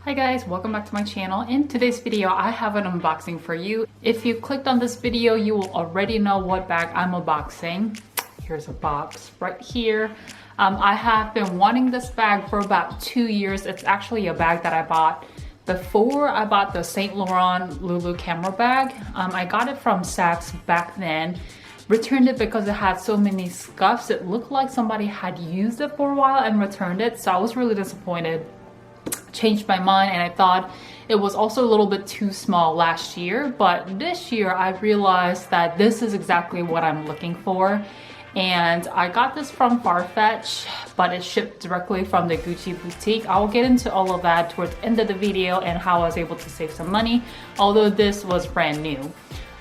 Hi guys, welcome back to my channel. In today's video, I have an unboxing for you. If you clicked on this video, you will already know what bag I'm unboxing. Here's a box right here. I have been wanting this bag for about 2 years. It's actually a bag that I bought before I bought the Saint Laurent Lulu camera bag. I got it from Saks back then. Returned it because it had so many scuffs. It looked like somebody had used it for a while and returned it, so I was really disappointed. Changed my mind, and I thought it was also a little bit too small last year, but this year I realized that this is exactly what I'm looking for. And I got this from Farfetch, but it's shipped directly from the Gucci boutique. I will get into all of that towards the end of the video and how I was able to save some money, although this was brand new.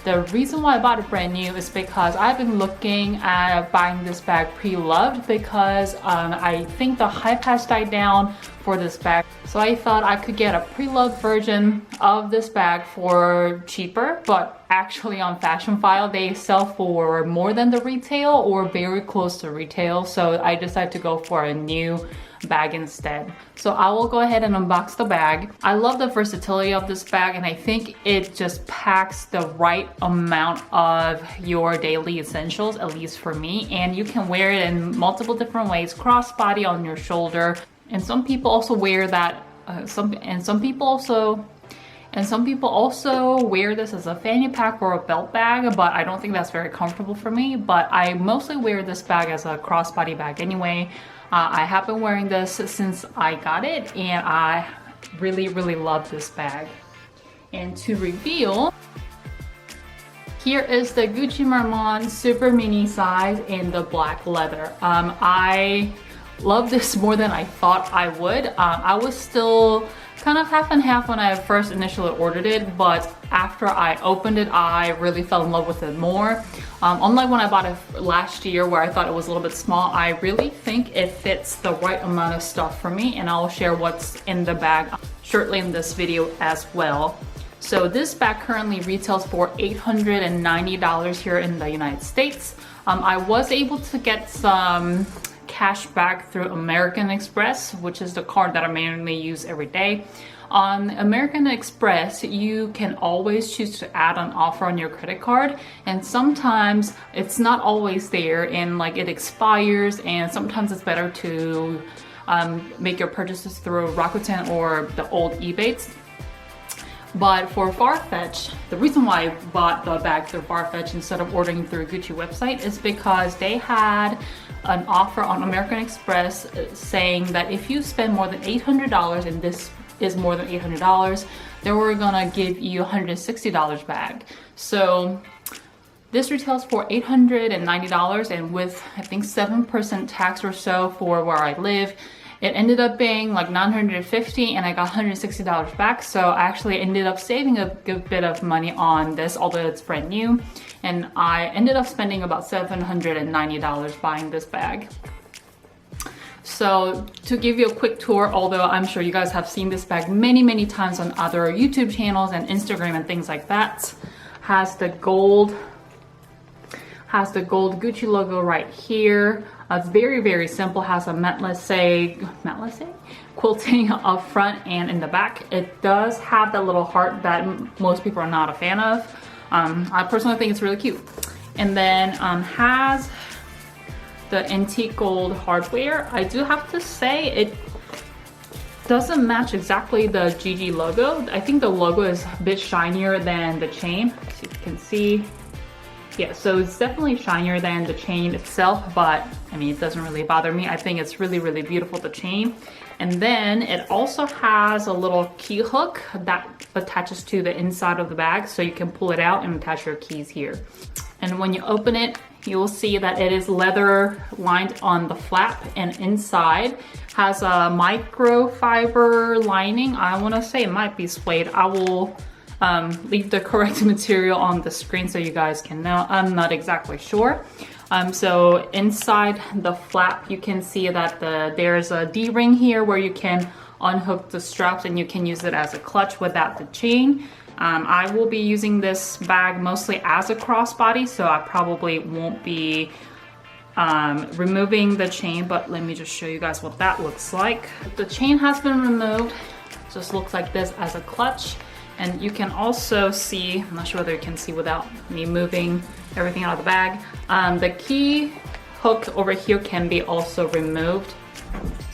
The reason why I bought it brand new is because I've been looking at buying this bag pre-loved because I think the hype has died down for this bag. So I thought I could get a pre-loved version of this bag for cheaper, but actually on Fashion File they sell for more than the retail or very close to retail. So I decided to go for a new bag instead. So I will go ahead and unbox the bag. I love the versatility of this bag, and I think it just packs the right amount of your daily essentials, at least for me. And you can wear it in multiple different ways, crossbody, on your shoulder. And some people also wear that some people also wear this as a fanny pack or a belt bag, but I don't think that's very comfortable for me. But I mostly wear this bag as a crossbody bag anyway. I have been wearing this since I got it, and I really love this bag. And to reveal, here is the Gucci Marmont Supermini size in the black leather. I love this more than I thought I would. I was still kind of half and half when I first initially ordered it, but after I opened it, I really fell in love with it more. Unlike when I bought it last year where I thought it was a little bit small, I really think it fits the right amount of stuff for me, and I'll share what's in the bag shortly in this video as well. So this bag currently retails for $890 here in the United States. I was able to get some cash back through American Express, which is the card that I mainly use every day. On American Express, you can always choose to add an offer on your credit card, and sometimes it's not always there, and like it expires, and sometimes it's better to make your purchases through Rakuten or the old Ebates. But for Farfetch, the reason why I bought the bag through Farfetch instead of ordering through a Gucci website is because they had an offer on American Express saying that if you spend more than $800, and this is more than $800, they were gonna give you $160 back. So this retails for $890, and with I think 7% tax or so for where I live, it ended up being like $950, and I got $160 back. So I actually ended up saving a good bit of money on this, although it's brand new. And I ended up spending about $790 buying this bag. So to give you a quick tour, although I'm sure you guys have seen this bag many times on other YouTube channels and Instagram and things like that, has the gold Gucci logo right here. It's very simple. Has a matelasse quilting up front and in the back. It does have that little heart that most people are not a fan of. I personally think it's really cute. And then has the antique gold hardware. I do have to say it doesn't match exactly the GG logo. I think the logo is a bit shinier than the chain. As you can see. Yeah, so it's definitely shinier than the chain itself, but I mean, it doesn't really bother me. I think it's really beautiful, the chain. And then it also has a little key hook that attaches to the inside of the bag, so you can pull it out and attach your keys here. And when you open it, you will see that it is leather lined on the flap, and inside has a microfiber lining. I want to say it might be suede. I will leave the correct material on the screen so you guys can know. I'm not exactly sure. So inside the flap, you can see that there's a D-ring here where you can unhook the straps and you can use it as a clutch without the chain. I will be using this bag mostly as a crossbody, so I probably won't be removing the chain, but let me just show you guys what that looks like. The chain has been removed. just looks like this as a clutch. And you can also see, I'm not sure whether you can see without me moving everything out of the bag, the key hook over here can be also removed,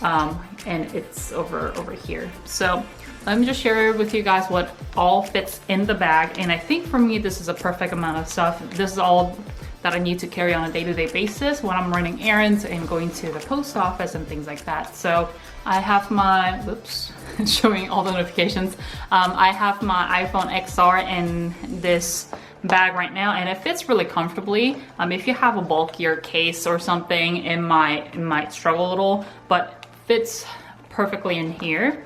and it's over here. So let me just share with you guys what all fits in the bag. And I think for me, this is a perfect amount of stuff. This is all that I need to carry on a day-to-day basis when I'm running errands and going to the post office and things like that. So I have my, whoops, showing all the notifications. I have my iPhone XR in this bag right now, and it fits really comfortably. If you have a bulkier case or something, it might struggle a little, but fits perfectly in here.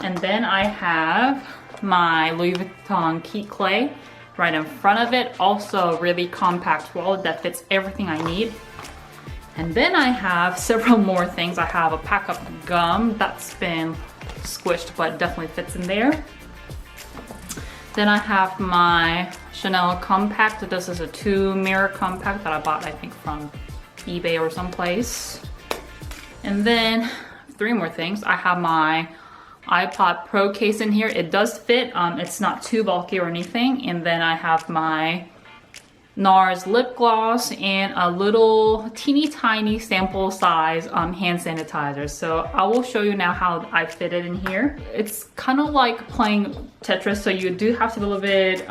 And then I have my Louis Vuitton key clay right in front of it. Also a really compact wallet that fits everything I need. And then I have several more things. I have a pack of gum that's been squished, but definitely fits in there. Then I have my Chanel compact. This is a 2-mirror compact that I bought, I think, from eBay or someplace. And then 3 more things. I have my iPod Pro case in here. It does fit. It's not too bulky or anything. And then I have my NARS lip gloss and a little teeny tiny sample size hand sanitizer. So I will show you now how I fit it in here. It's kind of like playing Tetris, so you do have to be a little bit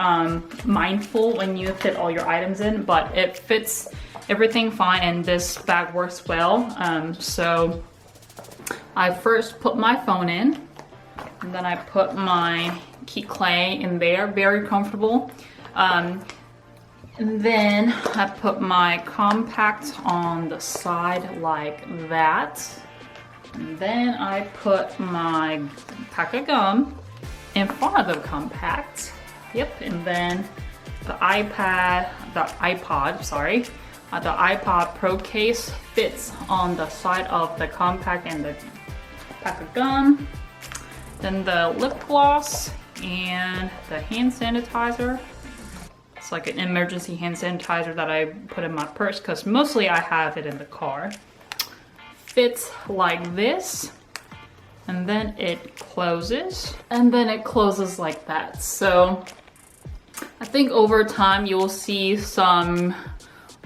mindful when you fit all your items in, but it fits everything fine and this bag works well. So I first put my phone in, and then I put my key clay in there, very comfortable. And then I put my compact on the side like that. And then I put my pack of gum in front of the compact. Yep, and then the iPod Pro case fits on the side of the compact and the pack of gum. Then the lip gloss and the hand sanitizer. It's like an emergency hand sanitizer that I put in my purse because mostly I have it in the car. Fits like this, and then it closes, and then it closes like that. So I think over time you'll see some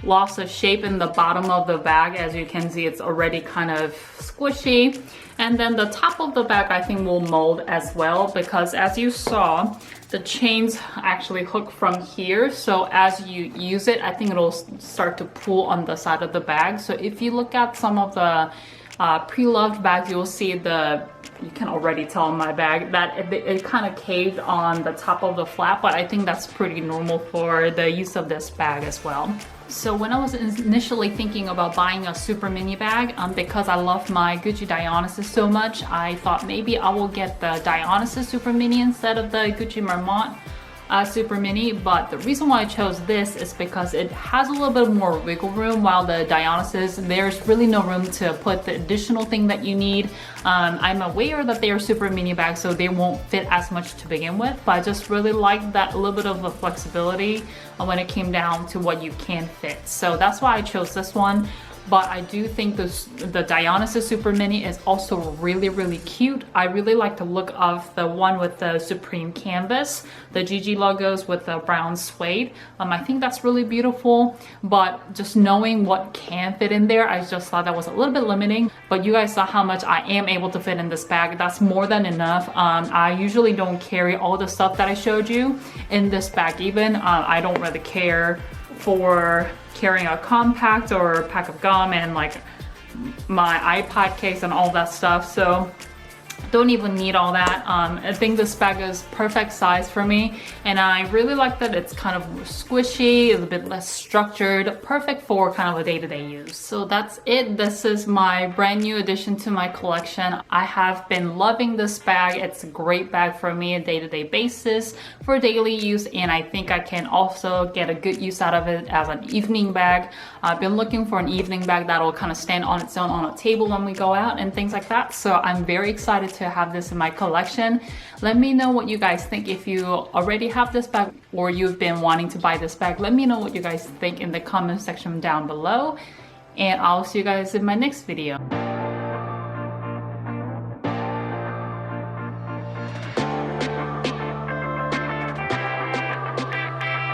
loss of shape in the bottom of the bag. As you can see, it's already kind of squishy. And then the top of the bag I think will mold as well, because as you saw, the chains actually hook from here. So as you use it, I think it'll start to pull on the side of the bag. So if you look at some of the pre-loved bags, you'll see you can already tell in my bag that it kind of caved on the top of the flap, but I think that's pretty normal for the use of this bag as well. So when I was initially thinking about buying a super mini bag, because I love my Gucci Dionysus so much, I thought maybe I will get the Dionysus Super Mini instead of the Gucci Marmont Super Mini. But the reason why I chose this is because it has a little bit more wiggle room, while the Dionysus, there's really no room to put the additional thing that you need. I'm aware that they are super mini bags, so they won't fit as much to begin with, but I just really like that little bit of the flexibility when it came down to what you can fit. So that's why I chose this one. But I do think the Dionysus Super Mini is also really, really cute. I really like the look of the one with the Supreme canvas, the GG logos with the brown suede. I think that's really beautiful, but just knowing what can fit in there, I just thought that was a little bit limiting. But you guys saw how much I am able to fit in this bag. That's more than enough. I usually don't carry all the stuff that I showed you in this bag even. I don't really care for carrying a compact or a pack of gum and like my iPod case and all that stuff, so don't even need all that. I think this bag is perfect size for me, and I really like that it's kind of more squishy, it's a bit less structured, perfect for kind of a day-to-day use. So that's it. This is my brand new addition to my collection. I have been loving this bag. It's a great bag for me on a day-to-day basis for daily use, and I think I can also get a good use out of it as an evening bag. I've been looking for an evening bag that'll kind of stand on its own on a table when we go out and things like that. So I'm very excited to have this in my collection. Let me know what you guys think. If you already have this bag or you've been wanting to buy this bag, let me know what you guys think in the comment section down below, and I'll see you guys in my next video.